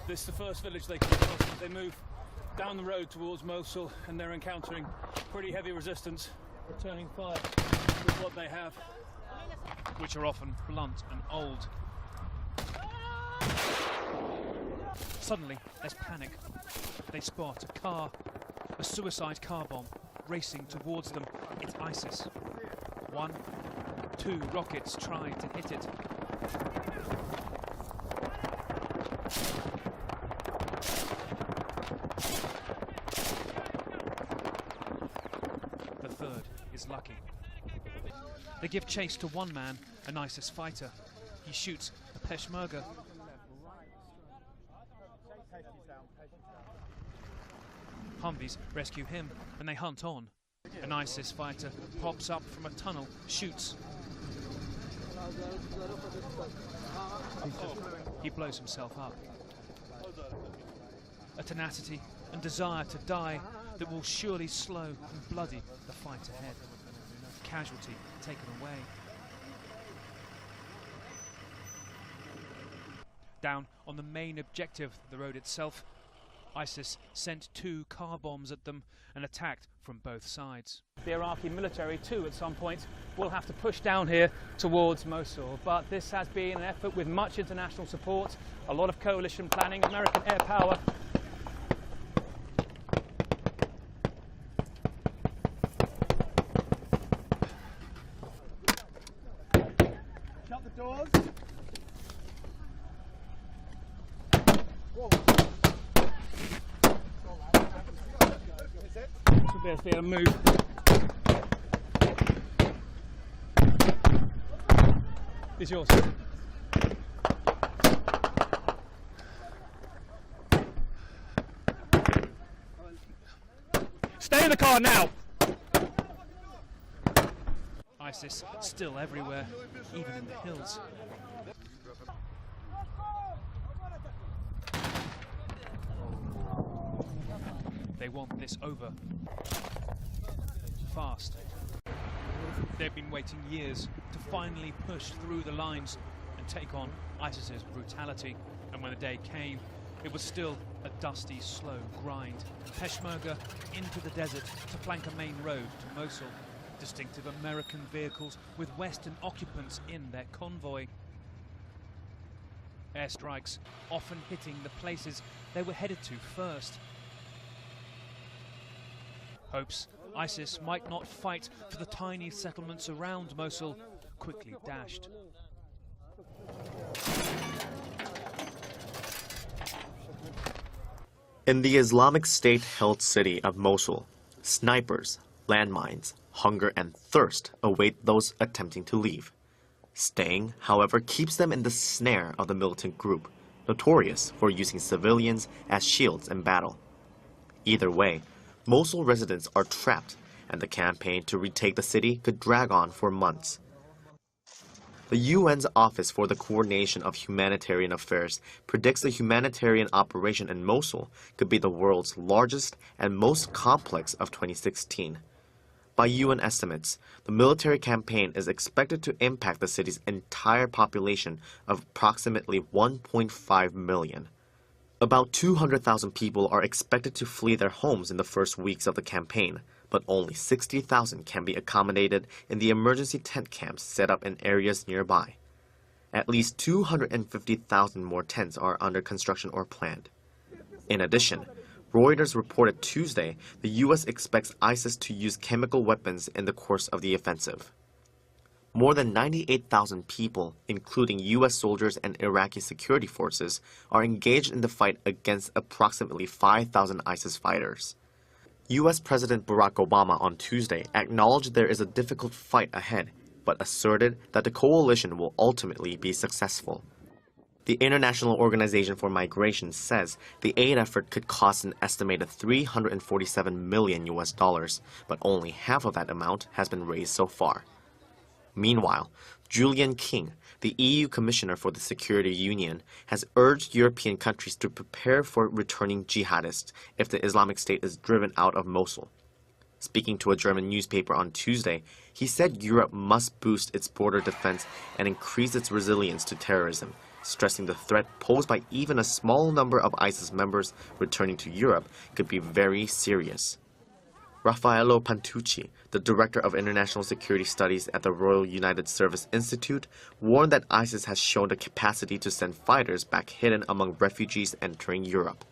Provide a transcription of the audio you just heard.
This is the first village they come across. They move down the road towards Mosul and they're encountering pretty heavy resistance, returning fire with what they have, which are often blunt and old. Suddenly, there's panic. They spot a car, a suicide car bomb, racing towards them. It's ISIS. 1, 2 rockets try to hit it. The third is lucky. They give chase to one man, an ISIS fighter. He shoots a Peshmerga. Humvees rescue him and they hunt on. An ISIS fighter pops up from a tunnel, shoots. He blows himself up. A tenacity and desire to die that will surely slow and bloody the fight ahead. Casualty taken away. Down on the main objective, the road itself, ISIS sent 2 car bombs at them and attacked from both sides. The Iraqi military too at some point will have to push down here towards Mosul, but this has been an effort with much international support, a lot of coalition planning, American air power. Shut the doors. Whoa. Should be able to move. It's yours. Stay in the car now! ISIS still everywhere, even in the hills. They want this over. Fast. They've been waiting years to finally push through the lines and take on ISIS's brutality. And when the day came, it was still a dusty, slow grind. Peshmerga into the desert to flank a main road to Mosul. Distinctive American vehicles with Western occupants in their convoy. Airstrikes often hitting the places they were headed to first. Hopes ISIS might not fight for the tiny settlements around Mosul quickly dashed. In the Islamic State held city of Mosul, snipers, landmines, hunger and thirst await those attempting to leave. Staying, however, keeps them in the snare of the militant group, notorious for using civilians as shields in battle. Either way, Mosul residents are trapped, and the campaign to retake the city could drag on for months. The UN's Office for the Coordination of Humanitarian Affairs predicts the humanitarian operation in Mosul could be the world's largest and most complex of 2016. By UN estimates, the military campaign is expected to impact the city's entire population of approximately 1.5 million. About 200,000 people are expected to flee their homes in the first weeks of the campaign, but only 60,000 can be accommodated in the emergency tent camps set up in areas nearby. At least 250,000 more tents are under construction or planned. In addition, Reuters reported Tuesday the U.S. expects ISIS to use chemical weapons in the course of the offensive. More than 98,000 people, including U.S. soldiers and Iraqi security forces, are engaged in the fight against approximately 5,000 ISIS fighters. U.S. President Barack Obama on Tuesday acknowledged there is a difficult fight ahead, but asserted that the coalition will ultimately be successful. The International Organization for Migration says the aid effort could cost an estimated $347 million, but only half of that amount has been raised so far. Meanwhile, Julian King, the EU Commissioner for the Security Union, has urged European countries to prepare for returning jihadists if the Islamic State is driven out of Mosul. Speaking to a German newspaper on Tuesday, he said Europe must boost its border defense and increase its resilience to terrorism, stressing the threat posed by even a small number of ISIS members returning to Europe could be very serious. Raffaello Pantucci, the director of international security studies at the Royal United Service Institute, warned that ISIS has shown the capacity to send fighters back hidden among refugees entering Europe.